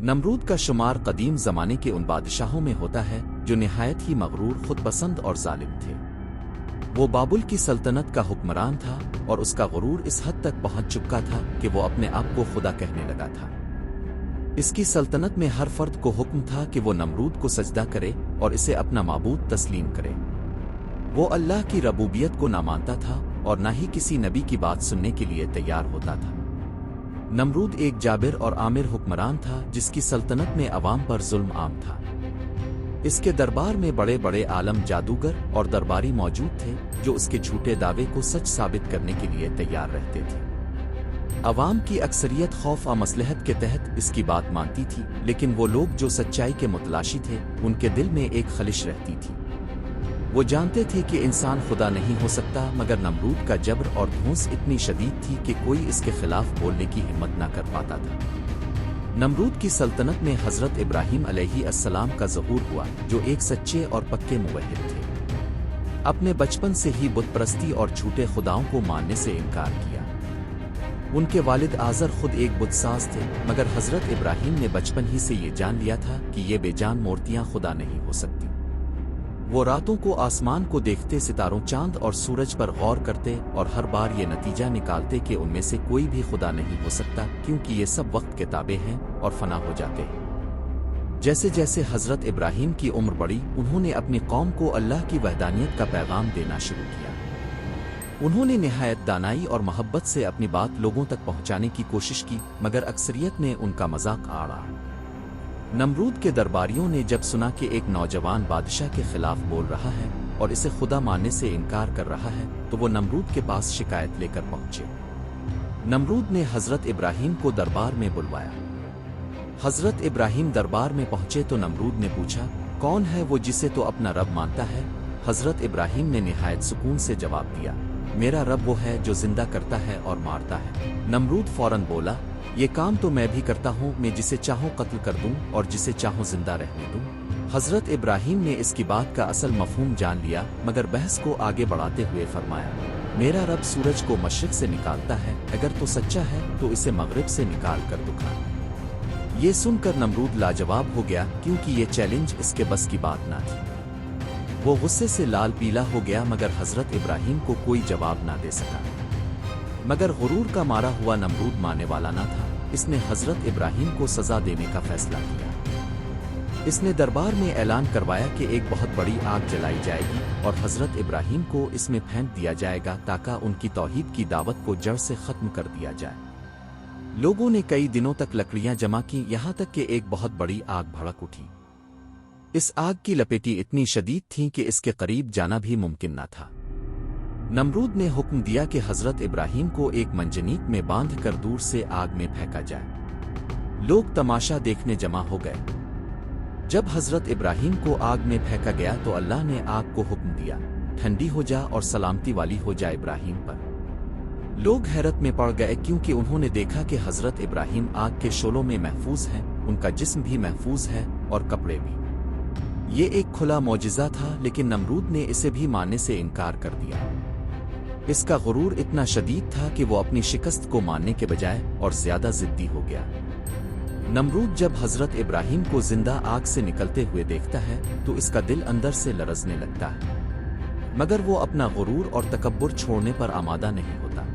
नमरूद का शुमार कदीम ज़माने के उन बादशाहों में होता है जो निहायत ही मगरूर, खुदपसंद और जालिम थे। वो बाबुल की सल्तनत का हुक्मरान था और उसका गुरूर इस हद तक पहुंच चुका था कि वो अपने आप को खुदा कहने लगा था। इसकी सल्तनत में हर फर्द को हुक्म था कि वो नमरूद को सजदा करे और इसे अपना माबूद तस्लीम करे। वो अल्लाह की रबूबियत को ना मानता था और ना ही किसी नबी की बात सुनने के लिए तैयार होता था। नमरूद एक जाबिर और आमिर हुक्मरान था जिसकी सल्तनत में अवाम पर जुल्म आम था। इसके दरबार में बड़े बड़े आलम, जादूगर और दरबारी मौजूद थे जो उसके झूठे दावे को सच साबित करने के लिए तैयार रहते थे। अवाम की अक्सरियत खौफ और मसलहत के तहत इसकी बात मानती थी, लेकिन वो लोग जो सच्चाई के मुतलाशी थे उनके दिल में एक खलिश रहती थी। वो जानते थे कि इंसान खुदा नहीं हो सकता, मगर नमरूद का जबर और धौंस इतनी शदीद थी कि कोई इसके खिलाफ बोलने की हिम्मत न कर पाता था। नमरूद की सल्तनत में हज़रत इब्राहीम अलैहिस्सलाम का ज़हूर हुआ, जो एक सच्चे और पक्के मुवहिद थे। अपने बचपन से ही बुत परस्ती और झूठे खुदाओं को मानने से इनकार किया। उनके वालिद आज़र खुद एक बुतसाज थे, मगर हज़रत इब्राहीम ने बचपन ही से ये जान लिया था कि ये बेजान मूर्तियां खुदा नहीं हो सकती। वो रातों को आसमान को देखते, सितारों, चांद और सूरज पर गौर करते और हर बार ये नतीजा निकालते कि उनमें से कोई भी खुदा नहीं हो सकता, क्योंकि ये सब वक्त के ताबे हैं और फना हो जाते हैं। जैसे जैसे हज़रत इब्राहीम की उम्र बढ़ी, उन्होंने अपनी कौम को अल्लाह की वहदानियत का पैगाम देना शुरू किया। उन्होंने निहायत दानाई और मोहब्बत से अपनी बात लोगों तक पहुंचाने की कोशिश की, मगर अक्सरियत ने उनका मजाक आड़ा। नमरूद के दरबारियों ने जब सुना कि एक नौजवान बादशाह के खिलाफ बोल रहा है और इसे खुदा मानने से इनकार कर रहा है, तो वो नमरूद के पास शिकायत लेकर पहुंचे। नमरूद ने हज़रत इब्राहीम को दरबार में बुलवाया। हज़रत इब्राहीम दरबार में पहुंचे तो नमरूद ने पूछा, कौन है वो जिसे तो अपना रब मानता है? हज़रत इब्राहीम ने निहायत सुकून से जवाब दिया, मेरा रब वो है जो जिंदा करता है और मारता है। नमरूद फौरन बोला, ये काम तो मैं भी करता हूँ, मैं जिसे चाहूँ कत्ल कर दूँ और जिसे चाहूँ जिंदा रहने दूँ। हज़रत इब्राहीम ने इसकी बात का असल मफहूम जान लिया, मगर बहस को आगे बढ़ाते हुए फरमाया, मेरा रब सूरज को मशरिक से निकालता है, अगर तो सच्चा है तो इसे मगरिब से निकाल कर दिखा। ये सुनकर नमरूद लाजवाब हो गया, क्योंकि ये चैलेंज इसके बस की बात ना थी। वो गुस्से से लाल पीला हो गया, मगर हज़रत इब्राहीम को कोई जवाब ना दे सका। मगर गुरूर का मारा हुआ नमरूद मानने वाला ना था। इसने हज़रत इब्राहीम को सज़ा देने का फैसला किया। इसने दरबार में ऐलान करवाया कि एक बहुत बड़ी आग जलाई जाएगी और हज़रत इब्राहीम को इसमें फेंक दिया जाएगा, ताकि उनकी तौहीद की दावत को जड़ से ख़त्म कर दिया जाए। लोगों ने कई दिनों तक लकड़ियां जमा की, यहाँ तक कि एक बहुत बड़ी आग भड़क उठी। इस आग की लपेटी इतनी शदीद थी कि इसके करीब जाना भी मुमकिन न था। नमरूद ने हुक्म दिया कि हज़रत इब्राहीम को एक मंजनीक में बांध कर दूर से आग में फेंका जाए। लोग तमाशा देखने जमा हो गए। जब हज़रत इब्राहीम को आग में फेंका गया तो अल्लाह ने आग को हुक्म दिया, ठंडी हो जा और सलामती वाली हो जा इब्राहीम पर। लोग हैरत में पड़ गए, क्योंकि उन्होंने देखा कि हज़रत इब्राहीम आग के शोलों में महफूज हैं, उनका जिस्म भी महफूज है और कपड़े भी। ये एक खुला मौजिज़ा था, लेकिन नमरूद ने इसे भी मानने से इनकार कर दिया। इसका गुरूर इतना शदीद था कि वो अपनी शिकस्त को मानने के बजाय और ज्यादा जिद्दी हो गया। नमरूद जब हज़रत इब्राहीम को जिंदा आग से निकलते हुए देखता है तो इसका दिल अंदर से लरजने लगता है, मगर वो अपना गुरूर और तकब्बुर छोड़ने पर आमादा नहीं होता।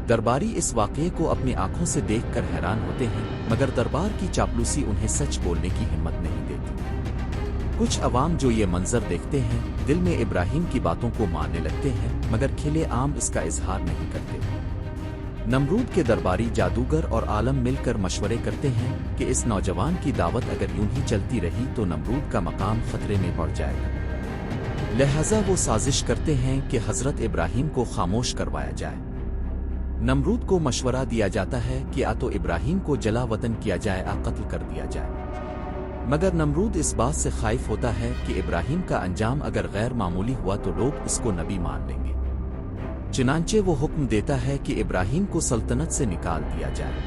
दरबारी इस वाक़ये को अपनी आंखों से देखकर हैरान होते हैं, मगर दरबार की चापलूसी उन्हें सच बोलने की हिम्मत नहीं देती। कुछ अवाम जो ये मंजर देखते हैं, दिल में इब्राहीम की बातों को मानने लगते हैं, मगर खिले आम इसका इजहार नहीं करते। नमरूद के दरबारी, जादूगर और आलम मिलकर मशवरे करते हैं कि इस नौजवान की दावत अगर यूं ही चलती रही तो नमरूद का मकाम खतरे में पड़ जाएगा। लिहाजा वो साजिश करते हैं कि हज़रत इब्राहीम को खामोश करवाया जाए। नमरूद को मशवरा दिया जाता है कि या तो इब्राहीम को जला वतन किया जाए या कत्ल कर दिया जाए। मगर नमरूद इस बात से खाइफ होता है कि इब्राहीम का अंजाम अगर गैर मामूली हुआ तो लोग इसको नबी मान लेंगे। चुनांचे वो हुक्म देता है कि इब्राहीम को सल्तनत से निकाल दिया जाए।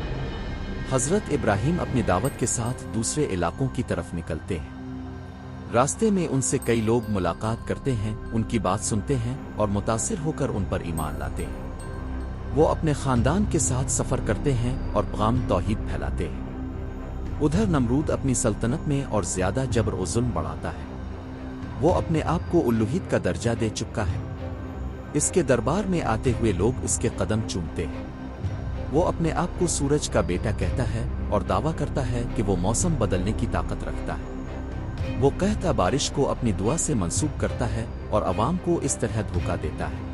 हज़रत इब्राहीम अपनी दावत के साथ दूसरे इलाकों की तरफ निकलते हैं। रास्ते में उनसे कई लोग मुलाकात करते हैं, उनकी बात सुनते हैं और मुतासिर होकर उन पर ईमान लाते हैं। वो अपने ख़ानदान के साथ सफ़र करते हैं और पैगाम तौहीद फैलाते हैं। उधर नमरूद अपनी सल्तनत में और ज्यादा जबर और जुल्म बढ़ाता है। वो अपने आप को उल्लूहित का दर्जा दे चुका है। इसके दरबार में आते हुए लोग इसके कदम चूमते हैं। वो अपने आप को सूरज का बेटा कहता है और दावा करता है कि वो मौसम बदलने की ताकत रखता है। वो कहता बारिश को अपनी दुआ से मंसूब करता है और अवाम को इस तरह धोखा देता है।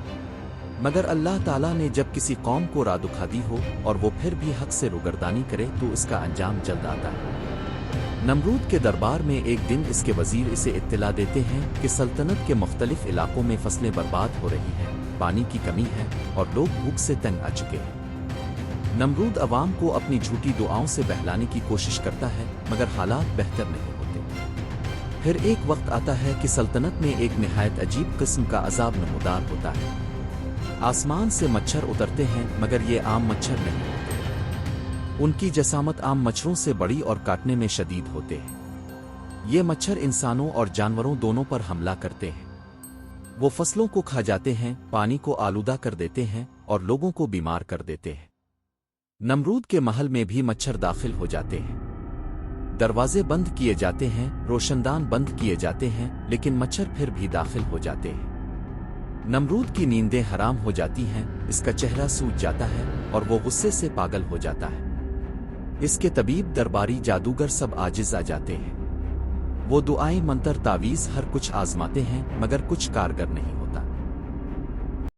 मगर अल्लाह ताला ने जब किसी कौम को राह दुखा दी हो और वो फिर भी हक से रुगरदानी करे तो इसका अंजाम जल्द आता है। नमरूद के दरबार में एक दिन इसके वजीर इसे इत्तला देते हैं कि सल्तनत के मुख्तलिफ इलाकों में फसलें बर्बाद हो रही हैं, पानी की कमी है और लोग भूख से तंग आ चुके हैं। नमरूद अवाम को अपनी झूठी दुआओं से बहलाने की कोशिश करता है, मगर हालात बेहतर नहीं होते। फिर एक वक्त आता है कि सल्तनत में एक निहायत अजीब किस्म का अजाब नमूदार होता है। आसमान से मच्छर उतरते हैं, मगर ये आम मच्छर नहीं होते। उनकी जसामत आम मच्छरों से बड़ी और काटने में शदीद होते हैं। ये मच्छर इंसानों और जानवरों दोनों पर हमला करते हैं। वो फसलों को खा जाते हैं, पानी को आलूदा कर देते हैं और लोगों को बीमार कर देते हैं। नमरूद के महल में भी मच्छर दाखिल हो जाते हैं। दरवाजे बंद किए जाते हैं, रोशनदान बंद किए जाते हैं, लेकिन मच्छर फिर भी दाखिल हो जाते हैं। नमरूद की नींदें हराम हो जाती हैं, इसका चेहरा सूज जाता है और वो गुस्से से पागल हो जाता है। इसके तबीब, दरबारी, जादूगर सब आजिज आ जाते हैं। वो दुआएं, मंतर, तावीज़ हर कुछ आजमाते हैं, मगर कुछ कारगर नहीं होता।